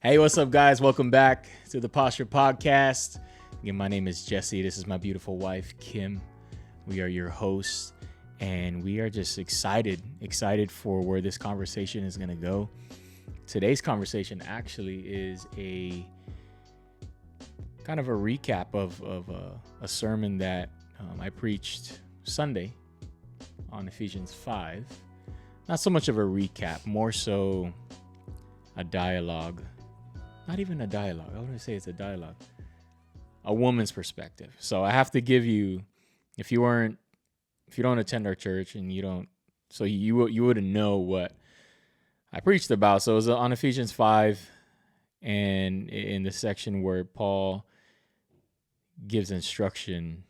Hey, what's up, guys? Welcome back to the Postured.Podcast. Again, my name is Jesse. This is my beautiful wife, Kim. We are your hosts, and we are just excited for where this conversation is going to go. Today's conversation actually is a kind of a recap of a sermon that I preached Sunday on Ephesians 5. Not so much of a recap, more so a dialogue. Not even a dialogue. I wouldn't say it's a dialogue. A woman's perspective. So I have to give you, if you don't attend our church and you don't, so you wouldn't know what I preached about. So it was on Ephesians 5, and in the section where Paul gives instruction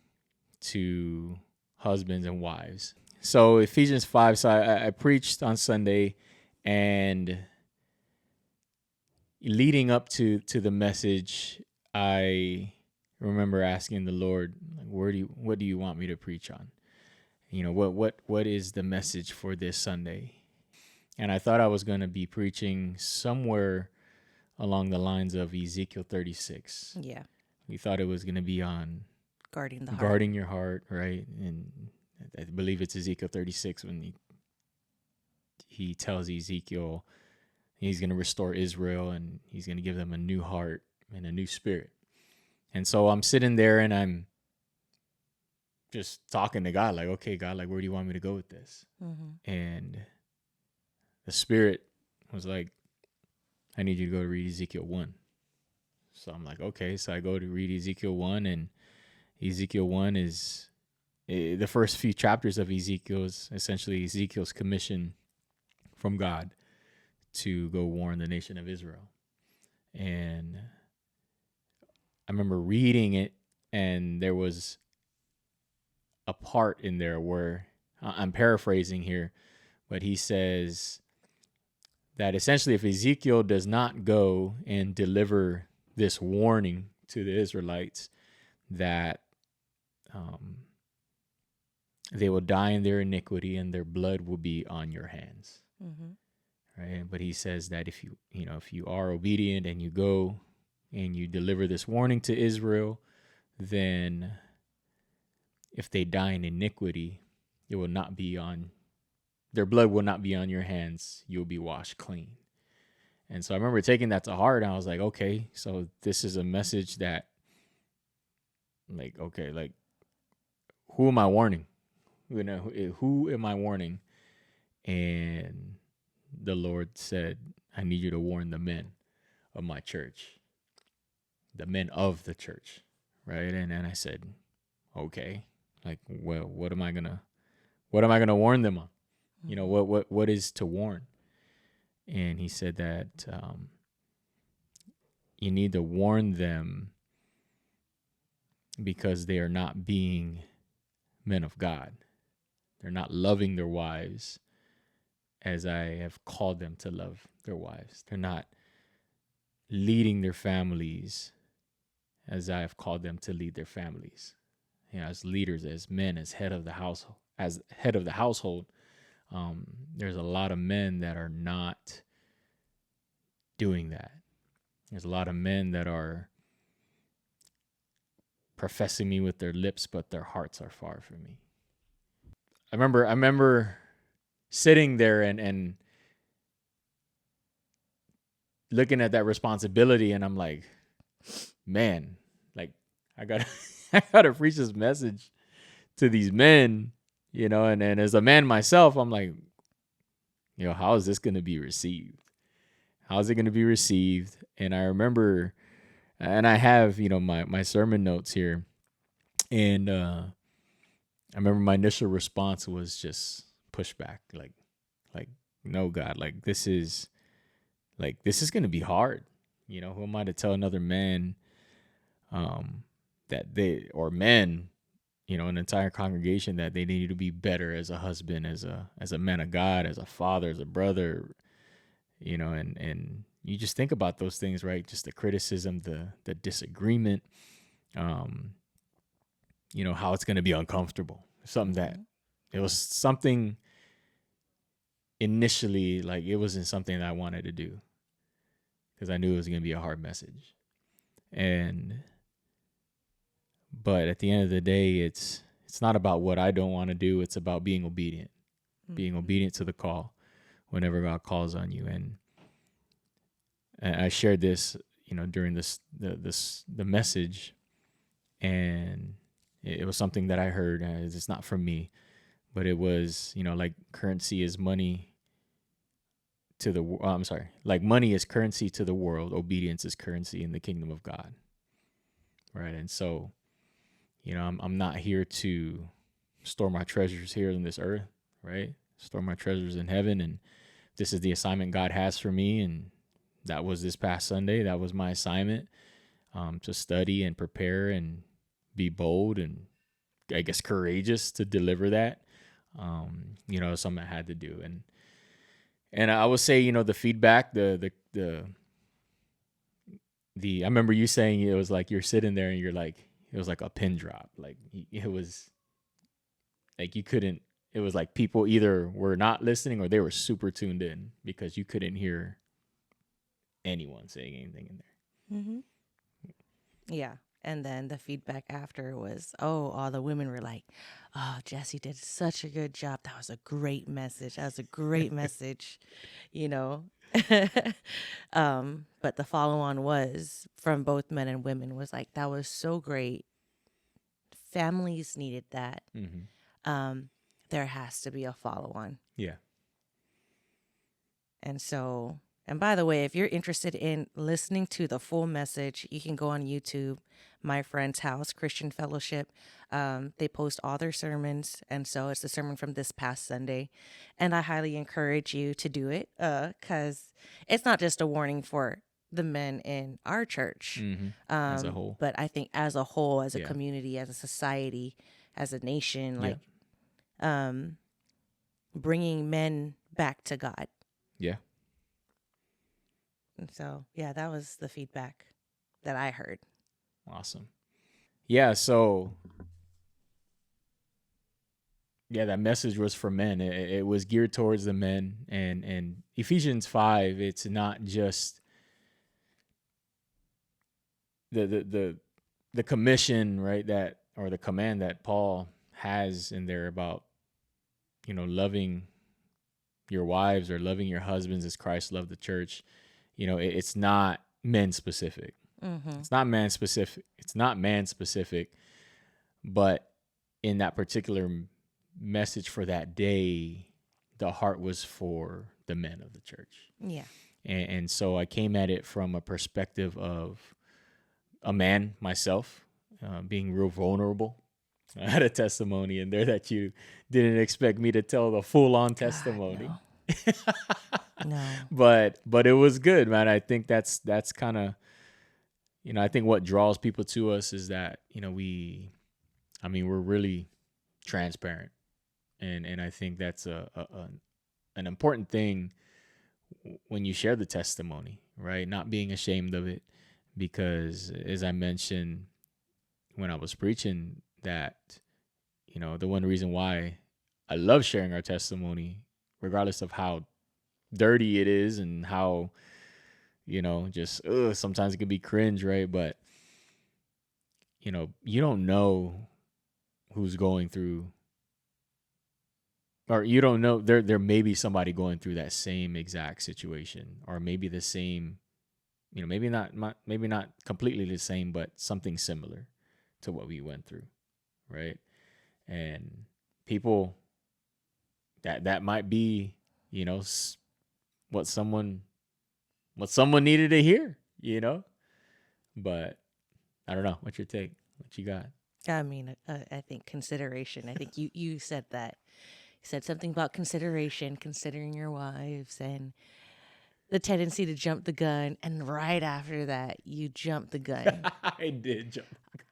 to husbands and wives. So Ephesians 5, so I preached on Sunday, and leading up to the message, I remember asking the Lord, like, what do you want me to preach on? You know, what is the message for this Sunday? And I thought I was going to be preaching somewhere along the lines of Ezekiel 36. Yeah. We thought it was going to be on guarding your heart, right? And I believe it's Ezekiel 36 when he tells Ezekiel he's going to restore Israel and he's going to give them a new heart and a new spirit. And so I'm sitting there and I'm just talking to God, like, okay, God, like, where do you want me to go with this? Mm-hmm. And the Spirit was like, I need you to go to read Ezekiel 1. So I'm like, okay. So I go to read Ezekiel 1, and Ezekiel 1 is the first few chapters of Ezekiel is essentially Ezekiel's commission from God to go warn the nation of Israel. And I remember reading it, and there was a part in there where I'm paraphrasing here, but he says that essentially if Ezekiel does not go and deliver this warning to the Israelites, that they will die in their iniquity and their blood will be on your hands. Mm-hmm. Right? But he says that if you are obedient and you go and you deliver this warning to Israel, then if they die in iniquity, it will not be on their blood will not be on your hands. You'll be washed clean. And so I remember taking that to heart, and I was like, okay, so this is a message that, like, okay, like, who am I warning? You know, who am I warning? And the Lord said, I need you to warn the men of my church, the men of the church, right? And then I said, okay, like, well, what am I gonna warn them on? You know, what is to warn? And he said that you need to warn them because they are not being men of God. They're not loving their wives as I have called them to love their wives. They're not leading their families as I have called them to lead their families. You know, as leaders, as men, as head of the household. There's a lot of men that are not doing that. There's a lot of men that are professing me with their lips, but their hearts are far from me. I remember sitting there and looking at that responsibility, and I'm like, man, like, I gotta preach this message to these men, you know, and as a man myself, I'm like, you know, how is this going to be received? How is it going to be received? And I remember, and I have, you know, my sermon notes here, and I remember my initial response was just pushback, like, no, God, like, this is going to be hard. You know, who am I to tell another man that men, you know, an entire congregation, that they need to be better as a husband, as a man of God, as a father, as a brother, you know, and you just think about those things, right? Just the criticism, the disagreement, you know, how it's going to be uncomfortable. It was something initially, like, it wasn't something that I wanted to do. because I knew it was going to be a hard message. But at the end of the day, it's not about what I don't want to do. It's about being obedient, being obedient to the call whenever God calls on you. And I shared this, during the message, and it was something that I heard. It's not from me, but it was, like currency is money to the. I'm sorry, like money is currency to the world. Obedience is currency in the kingdom of God. Right, and so, I'm not here to store my treasures here in this earth. Right, store my treasures in heaven, and this is the assignment God has for me, and that was this past Sunday. That was my assignment, to study and prepare and be bold and, I guess, courageous to deliver that. Something I had to do. And I would say, the feedback, the I remember you saying it was like you're sitting there and you're like, it was like a pin drop. Like it was like you couldn't, it was like people either were not listening or they were super tuned in because you couldn't hear anyone saying anything in there. Mm-hmm. Yeah. And then the feedback after was, all the women were like, "Oh, Jesse did such a good job. That was a great message. That was a great message," But the follow-on was from both men and women was like, "That was so great. Families needed that. Mm-hmm. There has to be a follow-on." Yeah. And so, and by the way, if you're interested in listening to the full message, you can go on YouTube, My Friend's House Christian Fellowship. They post all their sermons. And so it's the sermon from this past Sunday. And I highly encourage you to do it because it's not just a warning for the men in our church, as a whole. but I think as a whole, as a community, as a society, as a nation, bringing men back to God. Yeah. And so, that was the feedback that I heard. Awesome. Yeah. So, that message was for men. It was geared towards the men, and Ephesians 5. It's not just the commission, right? That, or the command that Paul has in there about, loving your wives or loving your husbands as Christ loved the church. It's not men specific. Mm-hmm. It's not man specific. It's not man specific. But in that particular message for that day, the heart was for the men of the church. Yeah. And so I came at it from a perspective of a man myself, being real vulnerable. I had a testimony in there that you didn't expect me to tell the full-on testimony. No. But it was good, man. I think that's kind of, I think what draws people to us is that, we're really transparent. And I think that's an important thing when you share the testimony, right? Not being ashamed of it, because as I mentioned when I was preaching, that, the one reason why I love sharing our testimony, regardless of how dirty it is and how, just sometimes it can be cringe, right? But, you don't know who's going through, or you don't know, there may be somebody going through that same exact situation, or maybe the same, maybe not completely the same, but something similar to what we went through, right? And people that might be, what someone needed to hear, but I don't know. What's your take? What you got? I mean, I think consideration. I think you said that. You said something about consideration, considering your wives, and the tendency to jump the gun. And right after that, you jumped the gun. I did jump the gun.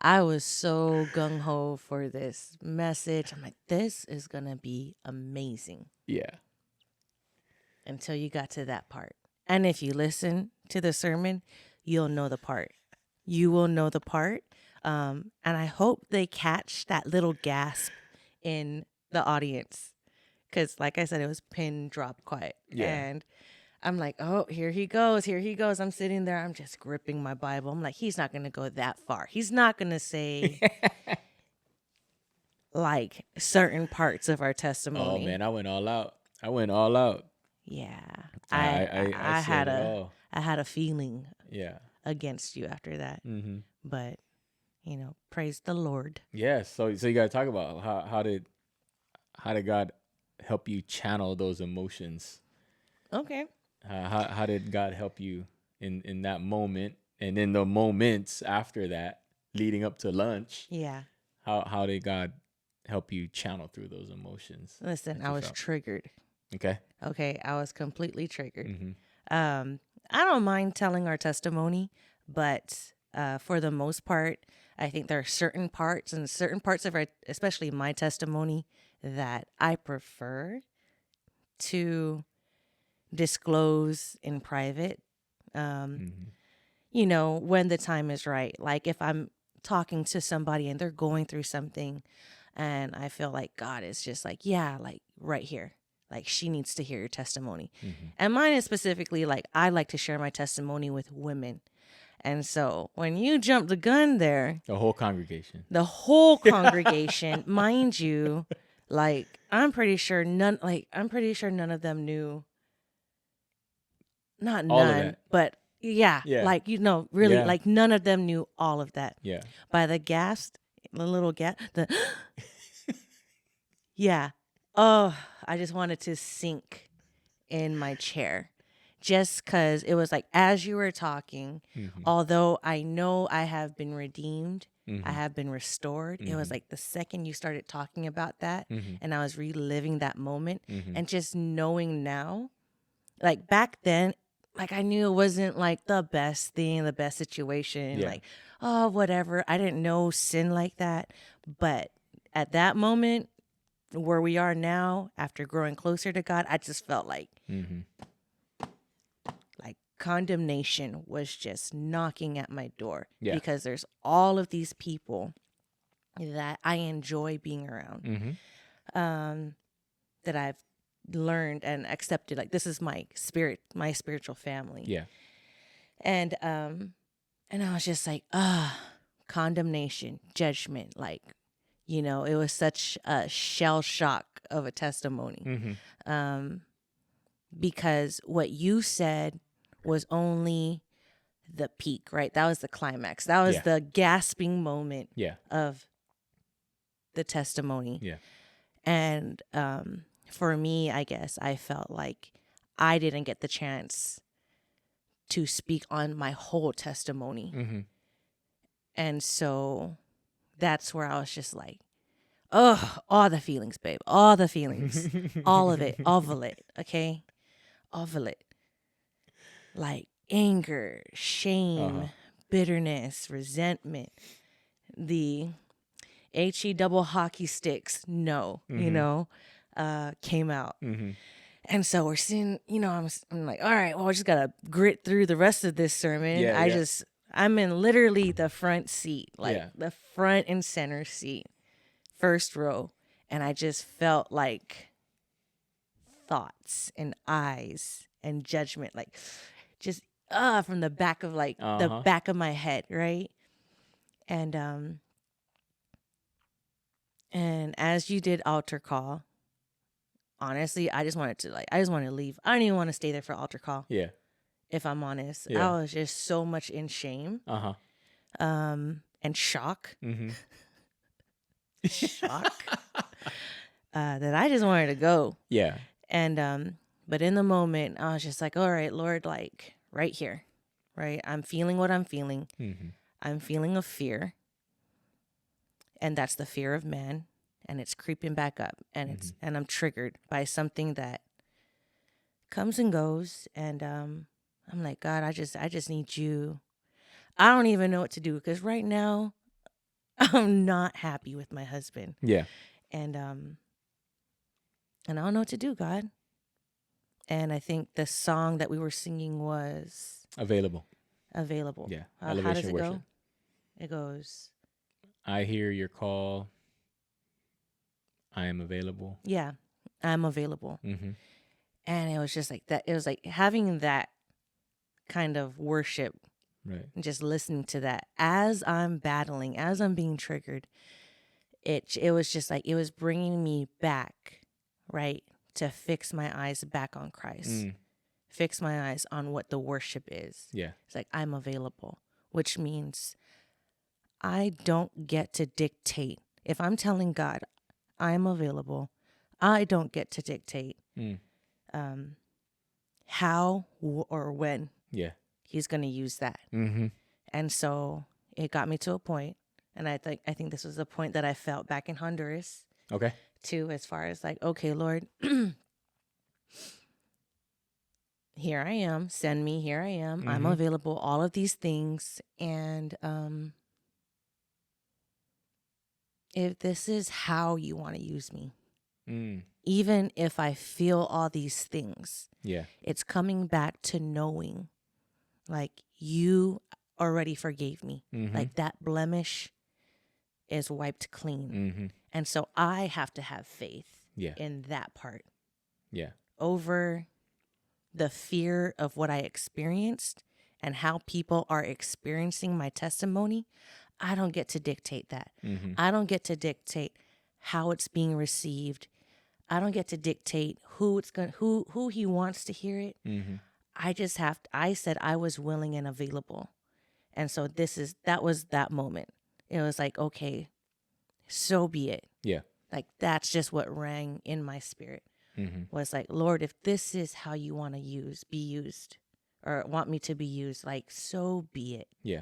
I was so gung-ho for this message. I'm like, this is going to be amazing. Yeah. Until you got to that part. And if you listen to the sermon, you'll know the part. You will know the part. And I hope they catch that little gasp in the audience. Because like I said, it was pin drop quiet. Yeah. And I'm like, oh, here he goes. Here he goes. I'm sitting there. I'm just gripping my Bible. I'm like, he's not going to go that far. He's not going to say like certain parts of our testimony. Oh man, I went all out. I went all out. Yeah. I I said had it a all. I had a feeling Yeah. against you after that. Mm-hmm. But, praise the Lord. Yeah. So you got to talk about how did God help you channel those emotions? Okay. How did God help you in that moment, and in the moments after that, leading up to lunch? Yeah. How did God help you channel through those emotions? Listen, that I you was felt? triggered. Okay. Okay. I was completely triggered. Mm-hmm. I don't mind telling our testimony, but for the most part, I think there are certain parts of our, especially my testimony, that I prefer to disclose in private. Mm-hmm. When the time is right. Like if I'm talking to somebody and they're going through something, and I feel like God is just like, yeah, like right here. Like she needs to hear your testimony. Mm-hmm. And mine is specifically like I like to share my testimony with women. And so when you jump the gun there, The whole congregation. the whole congregation, mind you, like I'm pretty sure none of them knew, not All of none, that. but yeah, Yeah. like really Yeah. like none of them knew all of that. Yeah. By the little gas, yeah. Oh, I just wanted to sink in my chair. Just because it was like, as you were talking, Mm-hmm. although I know I have been redeemed, Mm-hmm. I have been restored. It was Mm-hmm. like the second you started talking about that, Mm-hmm. and I was reliving that moment, Mm-hmm. and just knowing now, like back then, like I knew it wasn't like the best thing, the best situation, Yeah. like, oh, whatever. I didn't know sin like that. But at that moment, where we are now, after growing closer to God, I just felt like, Mm-hmm. like condemnation was just knocking at my door. Yeah. Because there's all of these people that I enjoy being around, Mm-hmm. that I've learned and accepted. Like this is my spiritual family. Yeah. And I was just like, condemnation, judgment, like, it was such a shell shock of a testimony. Mm-hmm. Because what you said was only the peak, right? That was the climax. That was Yeah. the gasping moment Yeah. of the testimony. Yeah. And for me, I guess I felt like I didn't get the chance to speak on my whole testimony. Mm-hmm. And so that's where I was just like, oh, all the feelings, babe. All the feelings. All of it. All of it. Okay? All of it. Like anger, shame, bitterness, resentment, the HE double hockey sticks, came out. Mm-hmm. And so we're seeing, I'm like, all right, well, I just got to grit through the rest of this sermon. Yeah. I'm in literally the front seat, like Yeah. the front and center seat, first row. And I just felt like thoughts and eyes and judgment, like just from the back of the back of my head, right? And as you did altar call, honestly, I just wanted to leave. I didn't even want to stay there for altar call. Yeah. If I'm honest, Yeah. I was just so much in shame, and shock, Mm-hmm. that I just wanted to go. Yeah. And but in the moment, I was just like, all right, Lord, like right here, right? I'm feeling what I'm feeling. Mm-hmm. I'm feeling a fear, and that's the fear of man, and it's creeping back up, and and I'm triggered by something that comes and goes, and I'm like, God, I just need you. I don't even know what to do, because right now I'm not happy with my husband. Yeah. And I don't know what to do, God. And I think the song that we were singing was Available. Yeah. Elevation How does it worship. go? It goes, I hear your call. I am available. yeah, I'm available. Mm-hmm. And it was just like that. It was like having that kind of worship, Right. and just listening to that as I'm battling, as I'm being triggered. It was just like it was bringing me back, right, to fix my eyes back on Christ, fix my eyes on what the worship is. Yeah. It's like I'm available, which means I don't get to dictate. If I'm telling God I'm available, I don't get to dictate how or when Yeah. he's going to use that. Mm-hmm. And so it got me to a point, and I think this was the point that I felt back in Honduras Okay. too, as far as like, okay, Lord, here I am, send me, here I am, I'm available, all of these things. And if this is how you want to use me, even if I feel all these things, Yeah. it's coming back to knowing like you already forgave me. Like that blemish is wiped clean. And so I have to have faith in that part. Yeah. Over the fear of what I experienced and how people are experiencing my testimony. I don't get to dictate that. I don't get to dictate how it's being received. I don't get to dictate who he wants to hear it. I said I was willing and available. And so that was that moment. It was like, okay, so be it. Yeah. Like that's just what rang in my spirit. Was like, Lord, if this is how you want to be used, or want me to be used, like, so be it. Yeah.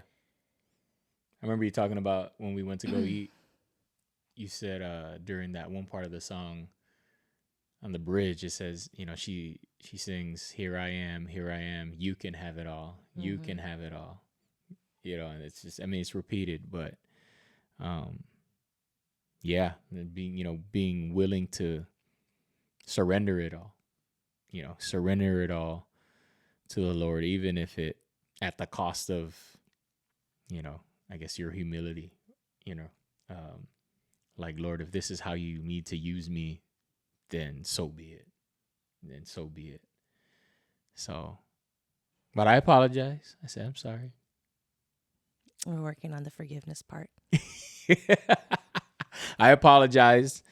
I remember you talking about when we went to go eat, you said during that one part of the song on the bridge, it says, she sings, here I am, you can have it all. You can have it all. And it's just, it's repeated, but yeah, being willing to surrender it all, surrender it all to the Lord, even if it at the cost of, I guess your humility, like, Lord, if this is how you need to use me, then so be it. So, but I apologize. I said, I'm sorry. We're working on the forgiveness part. I apologize.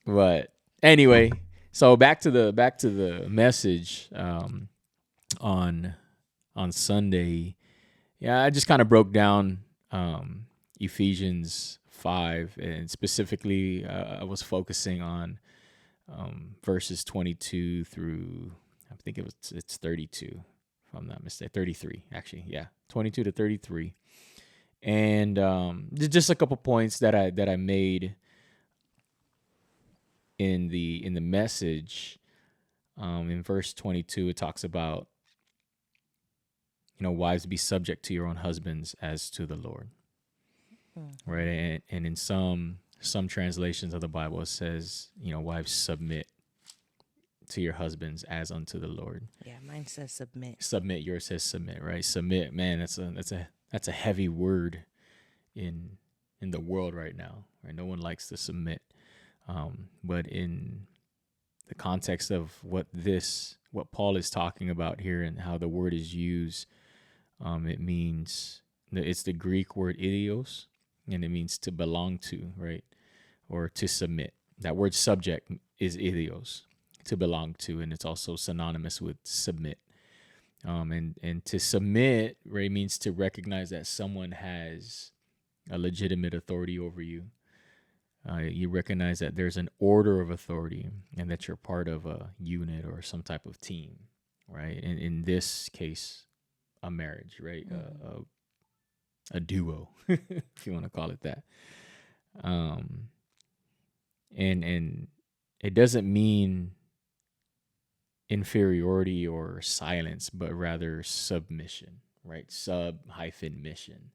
But anyway, so back to the message on Sunday. Yeah, I just kind of broke down Ephesians 5, and specifically I was focusing on verses 22 through, I think it's 32, if I'm not mistaken, 33 actually. Yeah, 22 to 33. And just a couple points that I made in the message. In verse 22, it talks about, wives, be subject to your own husbands as to the Lord. Right? And in some translations of the Bible, it says, wives, submit to your husbands as unto the Lord. Yeah, mine says submit. Submit. Yours says submit, right? Submit, man, that's a heavy word in the world right now, right? No one likes to submit. But in the context of what Paul is talking about here and how the word is used, it means, it's the Greek word idios, and it means to belong to, right? Or to submit. That word subject is idios, to belong to, and it's also synonymous with submit. And to submit, right, means to recognize that someone has a legitimate authority over you. You recognize that there's an order of authority and that you're part of a unit or some type of team, right? And in this case, a marriage, right? A duo, if you want to call it that. And it doesn't mean inferiority or silence, but rather submission, right? Sub-mission.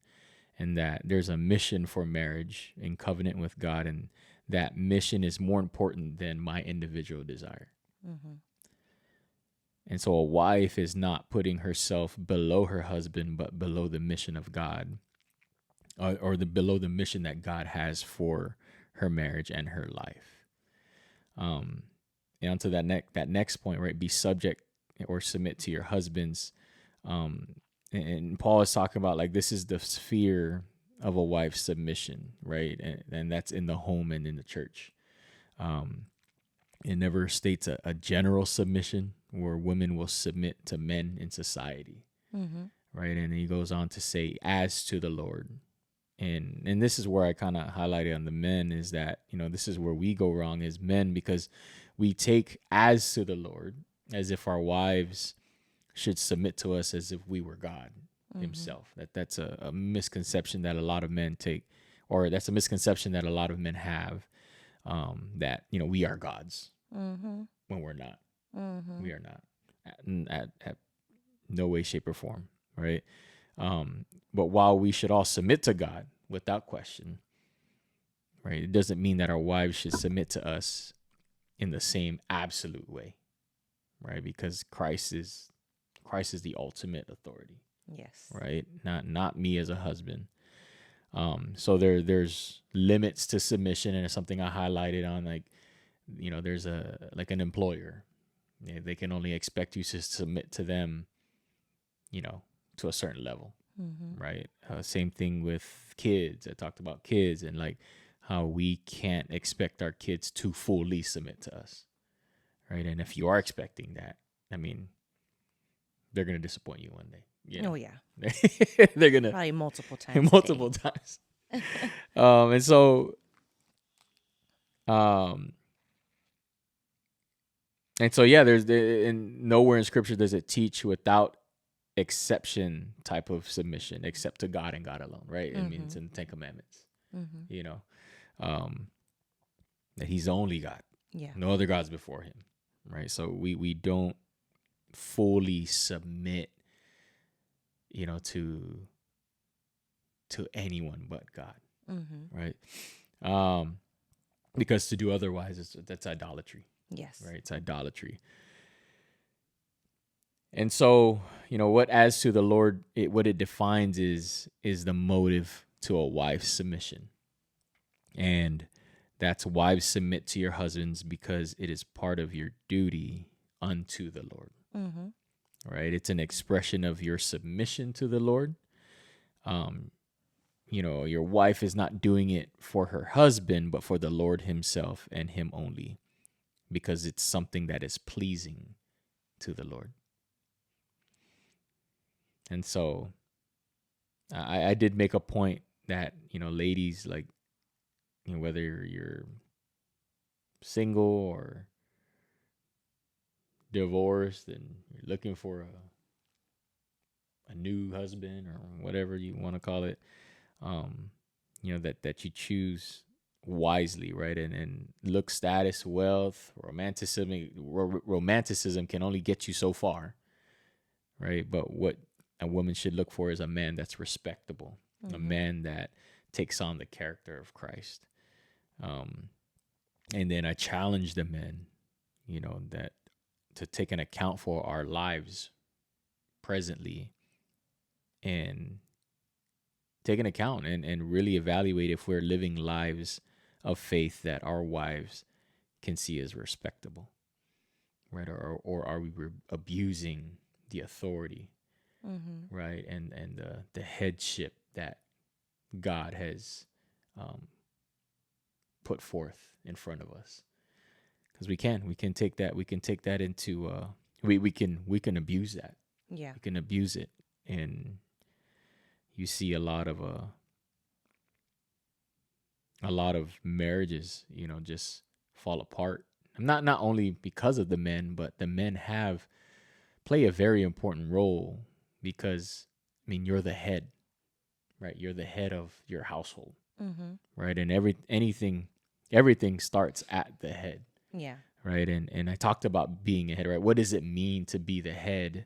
And that there's a mission for marriage in covenant with God, and that mission is more important than my individual desire. And so a wife is not putting herself below her husband, but below the mission of God, or below the mission that God has for her marriage and her life. onto that next point, right? Be subject or submit to your husbands. And Paul is talking about like this is the sphere of a wife's submission, right? And that's in the home and in the church. It never states a general submission where women will submit to men in society, right? And he goes on to say, as to the Lord. And this is where I kind of highlighted on the men is that, this is where we go wrong as men, because we take as to the Lord as if our wives should submit to us as if we were God himself. That's a misconception that a lot of men take, or that's a misconception that a lot of men have, that, we are gods when we're not. We are not at no way, shape, or form, right? But while we should all submit to God without question, right, it doesn't mean that our wives should submit to us in the same absolute way, right? Because Christ is the ultimate authority. Yes. Right? Not me as a husband. So there's limits to submission, and it's something I highlighted on, like, there's an employer. They can only expect you to submit to them, to a certain level, right? Same thing with kids. I talked about kids and like how we can't expect our kids to fully submit to us, right? And if you are expecting that, I mean, they're going to disappoint you one day. Oh, yeah. They're going to. Probably multiple times. Multiple times. And so, yeah, and nowhere in Scripture does it teach without exception type of submission, except to God and God alone, right? It means in the Ten Commandments, that He's the only God. Yeah. No other gods before Him, right? So we don't fully submit, to anyone but God, right? Because to do otherwise, that's idolatry. Yes. Right? It's idolatry. And so, what as to the Lord, what it defines is the motive to a wife's submission. And that's wives submit to your husbands because it is part of your duty unto the Lord. Right? It's an expression of your submission to the Lord. Your wife is not doing it for her husband, but for the Lord himself and him only, because it's something that is pleasing to the Lord. And so I did make a point that, ladies, like, whether you're single or divorced and you're looking for a new husband or whatever you want to call it, that you choose wisely, right? And look, status, wealth, romanticism can only get you so far, right? But what a woman should look for is a man that's respectable, a man that takes on the character of Christ. And then I challenge the men, that to take an account for our lives presently and take an account and really evaluate if we're living lives of faith that our wives can see as respectable, right? Or are we abusing the authority, right? And the headship that God has put forth in front of us. Because we can take that into we can abuse that. Yeah. We can abuse it, and you see a lot of marriages, just fall apart. Not only because of the men, but the men play a very important role because, you're the head, right? You're the head of your household, right? And everything starts at the head. Yeah. Right. And I talked about being a head, right? What does it mean to be the head?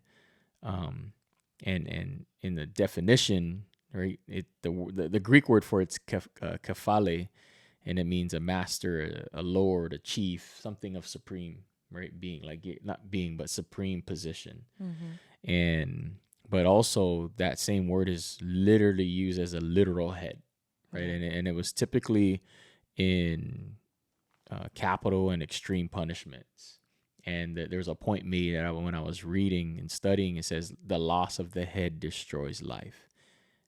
And in the definition, right, the Greek word for it's kephale, and it means a master, a lord, a chief, something of supreme, right? Being, like, not being, but supreme position. But also that same word is literally used as a literal head, right? And it was typically in capital and extreme punishments. And there's a point made that when I was reading and studying, it says the loss of the head destroys life.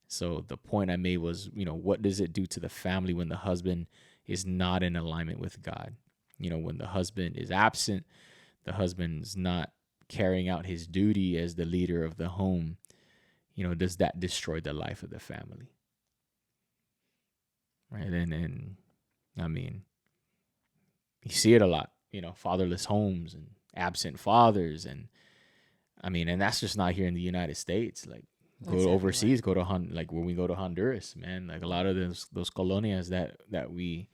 So the point I made was, what does it do to the family when the husband is not in alignment with God? When the husband is absent, the husband's not carrying out his duty as the leader of the home, does that destroy the life of the family? Right. And I mean, you see it a lot, fatherless homes and absent fathers. And I mean, and that's just not here in the United States. Like, go overseas, go to like when we go to Honduras, man, like a lot of those colonias that we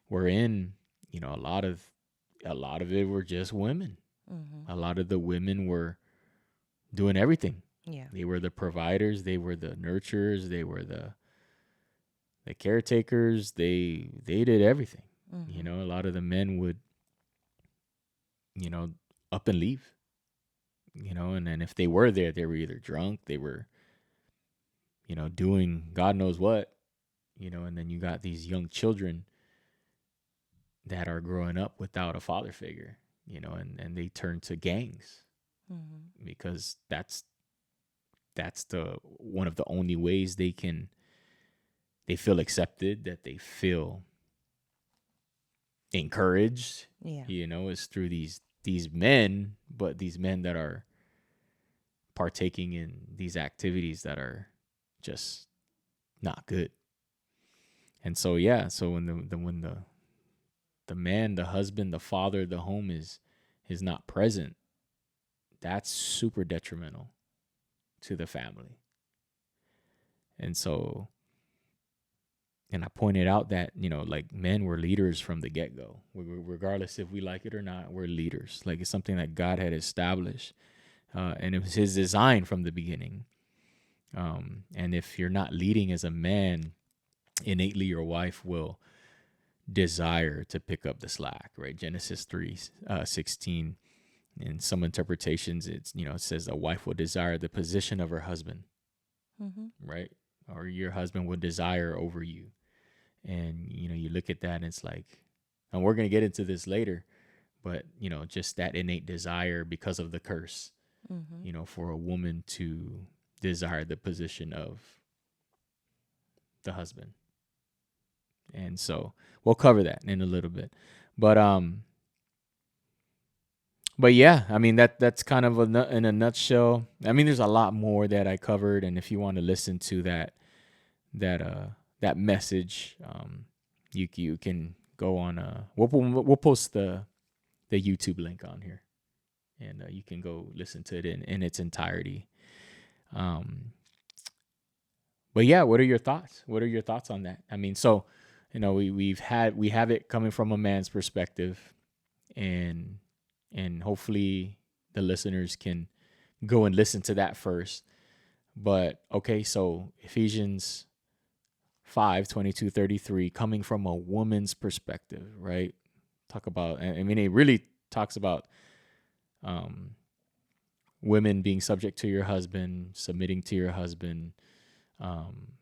were in, a lot of it were just women. Mm-hmm. A lot of the women were doing everything. Yeah. They were the providers, they were the nurturers, they were the caretakers, they did everything. Mm-hmm. A lot of the men would, up and leave. And then if they were there, they were either drunk, they were, doing God knows what, and then you got these young children that are growing up without a father figure, and they turn to gangs. Mm-hmm. Because that's the one of the only ways they feel accepted, that they feel encouraged, is through these men, but these men that are partaking in these activities that are just not good. And so, so when the man, the husband, the father, the home is not present, that's super detrimental to the family. And so, and I pointed out that, like, men were leaders from the get-go. Regardless if we like it or not, we're leaders. Like, it's something that God had established. And it was his design from the beginning. And if you're not leading as a man, innately your wife will desire to pick up the slack, right? Genesis 3:16. In some interpretations, it's, it says a wife will desire the position of her husband, mm-hmm. right? Or your husband will desire over you. And, you look at that and it's like, and we're going to get into this later, but, just that innate desire because of the curse, mm-hmm. For a woman to desire the position of the husband. And so we'll cover that in a little bit. But yeah, I mean, that's kind of in a nutshell. I mean, there's a lot more that I covered. And if you want to listen to that message, you can go on. We'll post the YouTube link on here, and you can go listen to it in its entirety. But yeah, what are your thoughts? What are your thoughts on that? I mean, so we have it coming from a man's perspective, and hopefully the listeners can go and listen to that first. But okay, so Ephesians 5:22-33, coming from a woman's perspective, right? Talk about, I mean, it really talks about women being subject to your husband, submitting to your husband,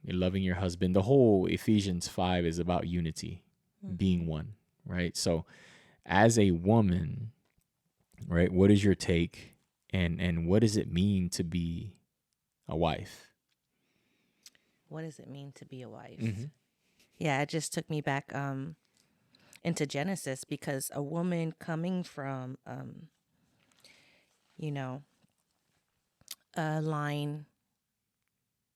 loving your husband. The whole Ephesians 5 is about unity, mm-hmm. being one, right? So as a woman, right, what is your take, and what does it mean to be a wife? What does it mean to be a wife? Mm-hmm. Yeah, it just took me back into Genesis, because a woman coming from, a line,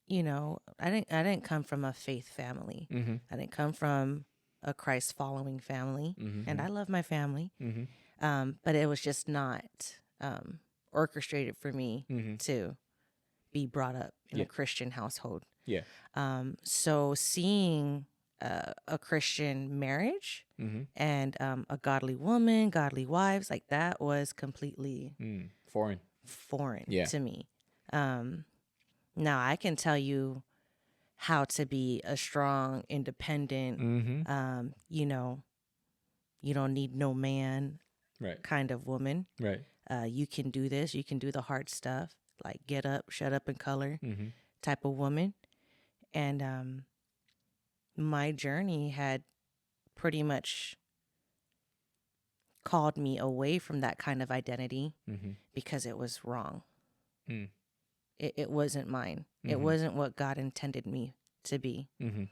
I didn't come from a faith family. Mm-hmm. I didn't come from a Christ following family, mm-hmm. and I love my family, mm-hmm. But it was just not orchestrated for me, mm-hmm. to be brought up in a Christian household. Yeah. So seeing a Christian marriage, mm-hmm. and a godly woman, godly wives, like that was completely foreign to me. Now I can tell you how to be a strong, independent, mm-hmm. You don't need no man, right. kind of woman. Right. You can do this. You can do the hard stuff, like get up, shut up, and color, mm-hmm. type of woman. And my journey had pretty much called me away from that kind of identity Mm-hmm. because it was wrong. Mm. It wasn't mine. Mm-hmm. It wasn't what God intended me to be. Mm-hmm.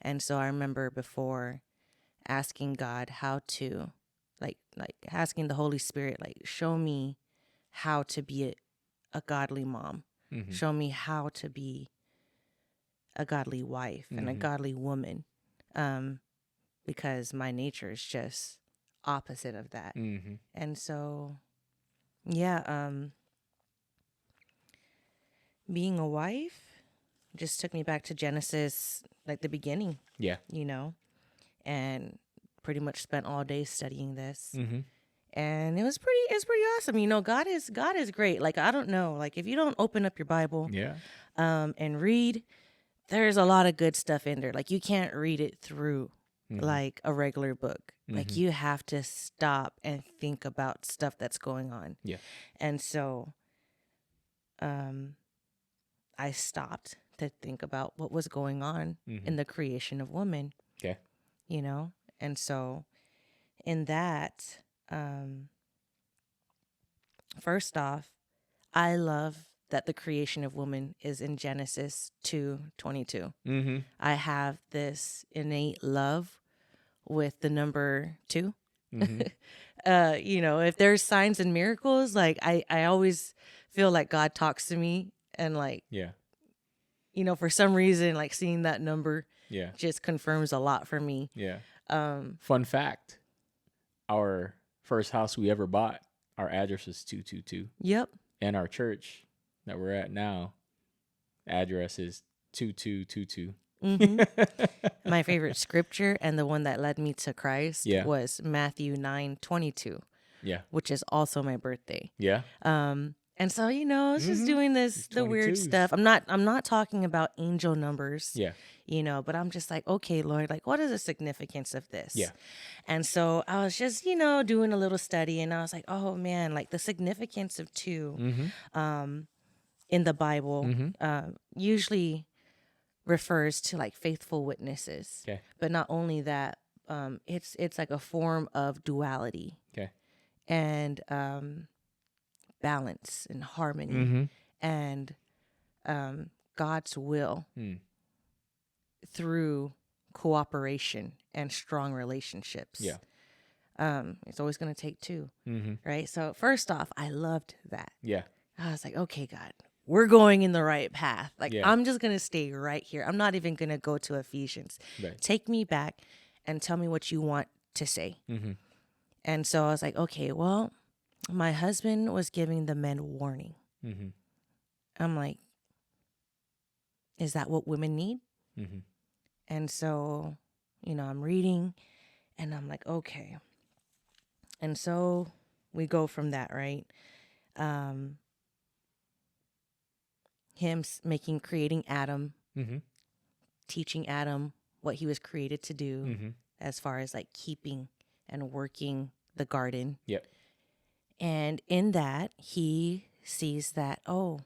And so I remember before asking God how to, like asking the Holy Spirit, like, show me how to be a godly mom. Mm-hmm. Show me how to be a godly wife and a Mm-hmm. godly woman. Because my nature is just opposite of that. Mm-hmm. And so, yeah, being a wife just took me back to Genesis, like the beginning, Yeah. you know, and pretty much spent all day studying this. Mm-hmm. And it's pretty awesome. You know, God is great. Like, I don't know, like if you don't open up your Bible, Yeah. and read, there's a lot of good stuff in there. Like, you can't read it through Mm-hmm. like a regular book. Mm-hmm. Like, you have to stop and think about stuff that's going on. Yeah. And so I stopped to think about what was going on Mm-hmm. in the creation of woman, Okay. you know? And so in that, first off, I love that the creation of woman is in Genesis 2:22. Mm-hmm. I have this innate love with the number 2. Mm-hmm. You know, if there's signs and miracles, like I always feel like God talks to me, and like, Yeah. you know, for some reason, like seeing that number Yeah. just confirms a lot for me. Yeah. Fun fact: our first house we ever bought, our address is 222, Yep. and our church that we're at now, address is 2222. My favorite scripture and the one that led me to Christ Yeah. was Matthew 9:22, Yeah. which is also my birthday. Yeah. And so, you know, it's just doing the weird 22s. stuff. I'm not talking about angel numbers. Yeah. You know, but I'm just like, okay, Lord, like, what is the significance of this? Yeah. And so I was just, you know, doing a little study, and I was like, oh man, like the significance of 2 Mm-hmm. in the Bible Mm-hmm. usually refers to like faithful witnesses. Okay. But not only that, it's like a form of duality Okay. and balance and harmony Mm-hmm. and God's will Mm. through cooperation and strong relationships. Yeah. It's always going to take 2, Mm-hmm. right? So first off, I loved that. Yeah. I was like, okay, God, we're going in the right path. Like, Yeah. I'm just going to stay right here. I'm not even going to go to Ephesians. Right. Take me back and tell me what you want to say. Mm-hmm. And so I was like, okay, well, my husband was giving the men warning. Mm-hmm. I'm like, is that what women need? Mm-hmm. And so, you know, I'm reading and I'm like, okay. And so we go from that, right? Him creating Adam, Mm-hmm. teaching Adam what he was created to do Mm-hmm. as far as like keeping and working the garden. Yep. And in that, he sees that, oh,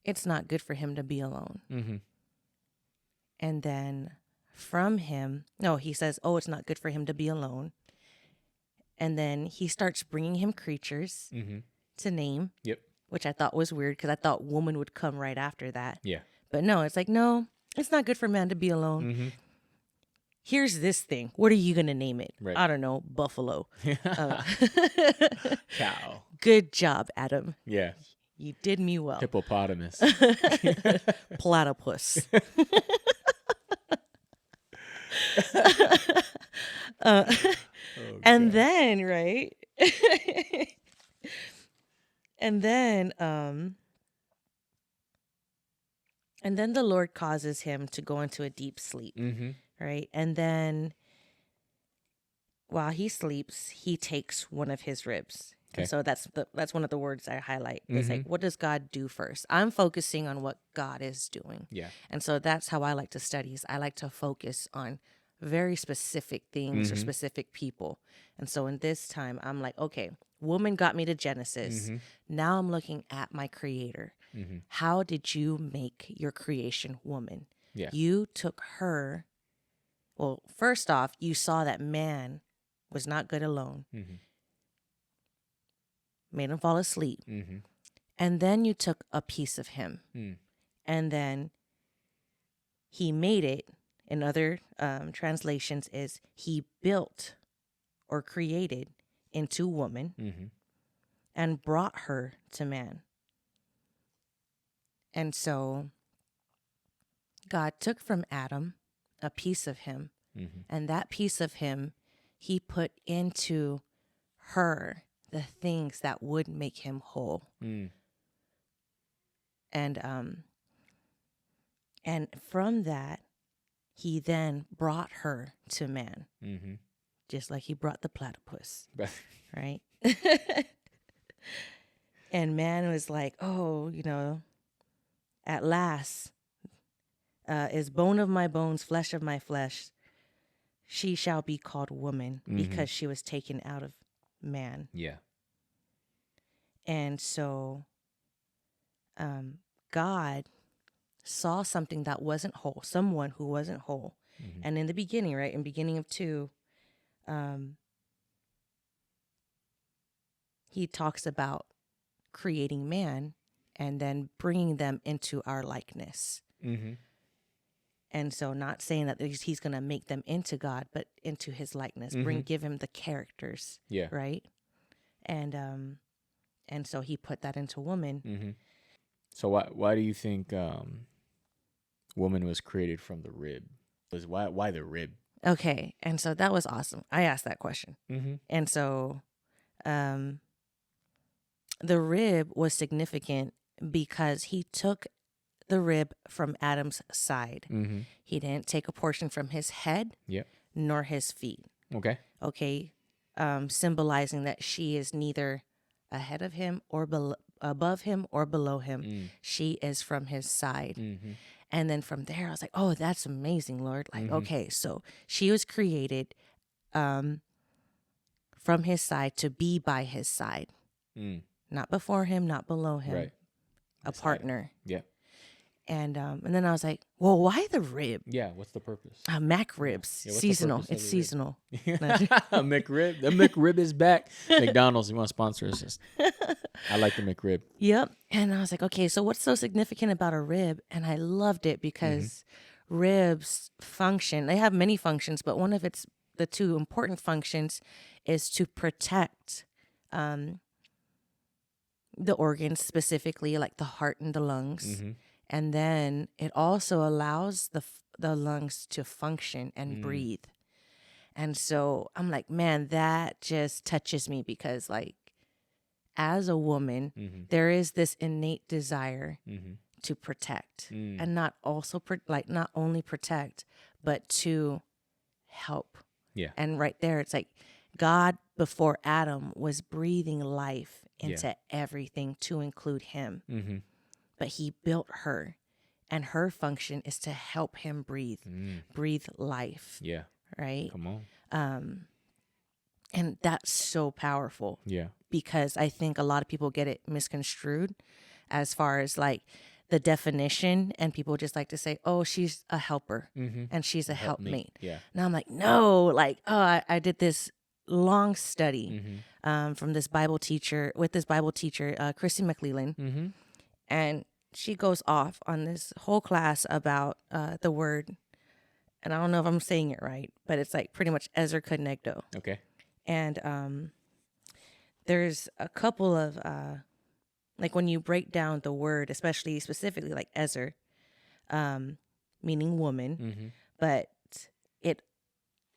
it's not good for him to be alone. Mm-hmm. And then from him, no, he says, oh, it's not good for him to be alone. And then he starts bringing him creatures Mm-hmm. to name. Yep. Which I thought was weird because I thought woman would come right after that. Yeah. But no, it's like, no, it's not good for man to be alone. Mm-hmm. Here's this thing. What are you going to name it? Right. I don't know. Buffalo. Cow. Good job, Adam. Yeah. You did me well. Hippopotamus. Platypus. And then, right? And then the Lord causes him to go into a deep sleep, Mm-hmm. right? And then while he sleeps, he takes one of his ribs. Okay. And so that's one of the words I highlight. It's like, what does God do first? I'm focusing on what God is doing. Yeah. And so that's how I like to study. I like to focus on very specific things or specific people. And so in this time, I'm like, okay, woman got me to Genesis. Now I'm looking at my creator. Mm-hmm. How did you make your creation woman? Yeah. You took her. Well, first off, you saw that man was not good alone. Mm-hmm. made him fall asleep. Mm-hmm. And then you took a piece of him. Mm. And then he made it. In other translations is he built or created into woman Mm-hmm. and brought her to man. And so God took from Adam a piece of him, Mm-hmm. and that piece of him he put into her the things that would make him whole. Mm. And from that he then brought her to man, Mm-hmm. just like he brought the platypus, But right? And man was like, oh, at last is bone of my bones, flesh of my flesh. She shall be called woman because she was taken out of man. yeah. And so God saw something that wasn't whole, someone who wasn't whole. Mm-hmm. And in the beginning, right, in beginning of 2, he talks about creating man and then bringing them into our likeness. Mm-hmm. And so not saying that he's going to make them into God, but into his likeness, give him the characters. Yeah. Right. And so he put that into woman. Mm-hmm. So why do you think woman was created from the rib? Why the rib? Okay. And so that was awesome. I asked that question. Mm-hmm. And so the rib was significant because he took the rib from Adam's side. Mm-hmm. He didn't take a portion from his head Yep. nor his feet. Okay. Okay. Symbolizing that she is neither ahead of him or above him or below him. Mm. She is from his side. Mm-hmm. And then from there, I was like, oh, that's amazing, Lord. Like, okay, so she was created from his side to be by his side. Mm. Not before him, not below him. Right. A partner. Yeah. And then I was like, well, why the rib? Yeah. What's the purpose? Mac ribs. Yeah, what's the seasonal. purpose of It's the rib? seasonal. McRib. The McRib is back. McDonald's, you want to sponsor us? I like the McRib. Yep. And I was like, okay, so what's so significant about a rib? And I loved it because ribs function. They have many functions, but one of the 2 important functions is to protect the organs, specifically like the heart and the lungs. Mm-hmm. And then it also allows the lungs to function and breathe. And so I'm like, man, that just touches me because like as a woman, there is this innate desire to protect and not only protect, but to help. Yeah. And right there, it's like God before Adam was breathing life into everything to include him. Mm-hmm. But he built her, and her function is to help him breathe life. Yeah. Right? Come on. And that's so powerful. Yeah. Because I think a lot of people get it misconstrued as far as like the definition, and people just like to say, oh, she's a helper and she's a helpmate. Yeah. Now I'm like, no, like, oh, I did this long study from this Bible teacher, Christy McLeland. And she goes off on this whole class about the word, and I don't know if I'm saying it right, but it's like pretty much Ezer Kenegdo. Okay. And there's a couple of, like when you break down the word, specifically like Ezer, meaning woman, but it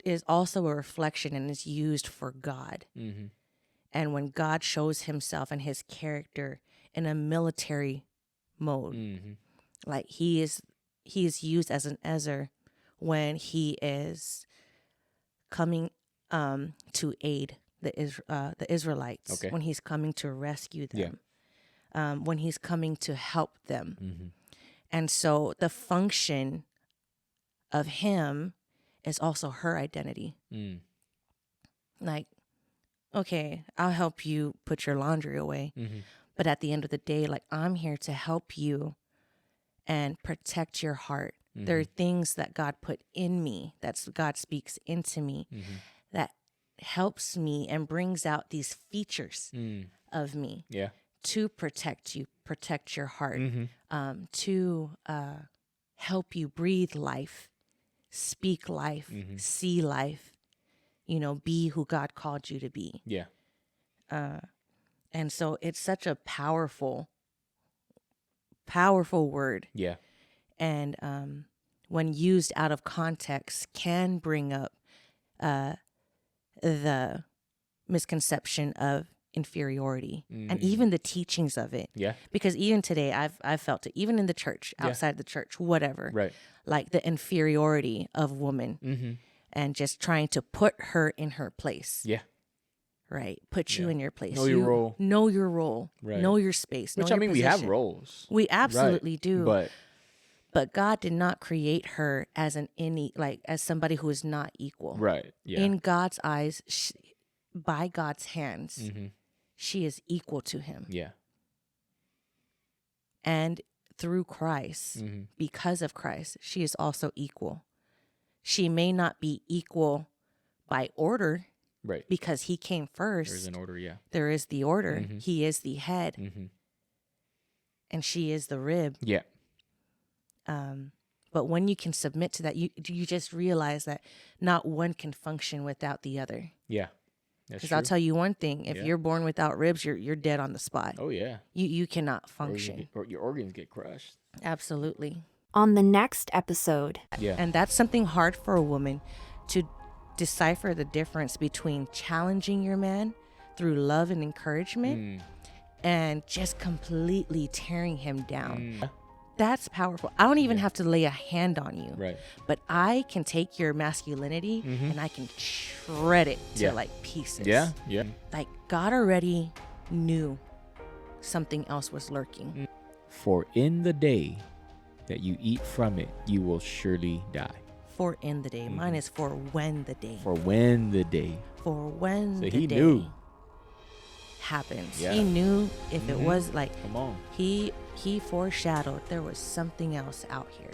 is also a reflection and is used for God. And when God shows himself and his character in a military mode, like he is used as an Ezer when he is coming to aid the Israelites, when he's coming to rescue them, when he's coming to help them. And so the function of him is also her identity. Like, okay, I'll help you put your laundry away. But at the end of the day, like, I'm here to help you and protect your heart. There are things that God put in me, God speaks into me, that helps me and brings out these features of me Yeah. to protect you, protect your heart, Mm-hmm. to help you breathe life, speak life, see life, be who God called you to be. Yeah. And so it's such a powerful, powerful word. Yeah. And when used out of context can bring up the misconception of inferiority and even the teachings of it. Yeah. Because even today I've felt it, even in the church, outside the church, whatever. Right. Like the inferiority of woman and just trying to put her in her place. Yeah. Right. Put you in your place. Know your role. Know your role. Right. Know your space. Which, know I mean, your we have position. roles. We absolutely do. But God did not create her as as somebody who is not equal. right. Yeah. In God's eyes, by God's hands, she is equal to him. Yeah. And through Christ, because of Christ, she is also equal. She may not be equal by order. Right. Because he came first. There's an order, yeah. There is the order. He is the head. And she is the rib. Yeah. But when you can submit to that, you just realize that not one can function without the other. Yeah. Because I'll tell you one thing: if you're born without ribs, you're dead on the spot. Oh yeah. You cannot function. Or your organs get crushed. Absolutely. On the next episode. Yeah. And that's something hard for a woman to decipher the difference between challenging your man through love and encouragement and just completely tearing him down. That's powerful. I don't even have to lay a hand on you. Right. But I can take your masculinity and I can shred it to like pieces. Yeah. Yeah. Like God already knew something else was lurking. For in the day that you eat from it, you will surely die. For in the day. Mine is for when the day. For when the day. For when the he day knew. happens. Yeah. He knew if it was like Come on. he foreshadowed there was something else out here.